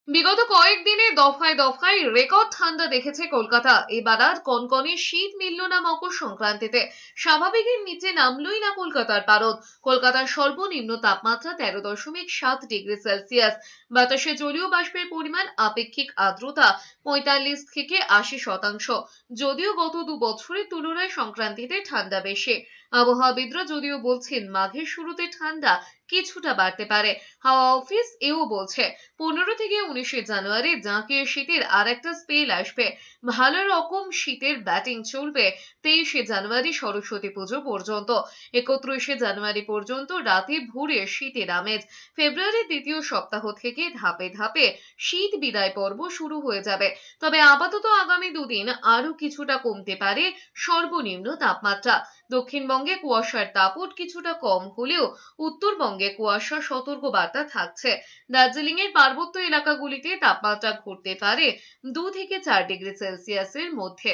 বিগত কয়েকদিনে দফায় দফায় রেকর্ড ঠান্ডা দেখেছে কলকাতা। এবার আর কনকনে শীত মিলল না মকর সংক্রান্তিতে। স্বাভাবিকের নিচে নামলই না কলকাতার পারদ। কলকাতার সর্বনিম্ন তাপমাত্রা 13.7 ডিগ্রি সেলসিয়াস। বাতাসে জলীয় বাষ্পের পরিমাণ, আপেক্ষিক আর্দ্রতা 45 থেকে 80%। যদিও গত 2 বছরের তুলনায় সংক্রান্তিতে ঠান্ডা বেশি। আবহাওয়াবিদরা যদিও বলছেন মাঘের শুরুতে ঠান্ডা কিছুটা বাড়তে পারে। হাওয়া অফিস এও বলছে 15 থেকে 19 জানুয়ারি জাঁকিয়ে শীতের আর একটা স্পেল আসবে। ভালো রকম শীতের ব্যাটিং চলবে 23 জানুয়ারি সরস্বতী পুজো পর্যন্ত। 31 জানুয়ারি পর্যন্ত রাতে ভোরে শীতের আমেজ। ফেব্রুয়ারির দ্বিতীয় সপ্তাহ থেকে ধাপে ধাপে শীত বিদায় পর্ব শুরু হয়ে যাবে। তবে আপাতত আগামী দুদিন আরো কিছুটা কমতে পারে সর্বনিম্ন তাপমাত্রা। দক্ষিণবঙ্গে কুয়াশার দাপট কিছুটা কম হলেও উত্তরবঙ্গে কুয়াশা সতর্ক বার্তা থাকছে। দার্জিলিং এর পার্বত্য এলাকাগুলিতে তাপমাত্রা ঘটতে পারে 2 থেকে 4 ডিগ্রি সেলসিয়াসের মধ্যে।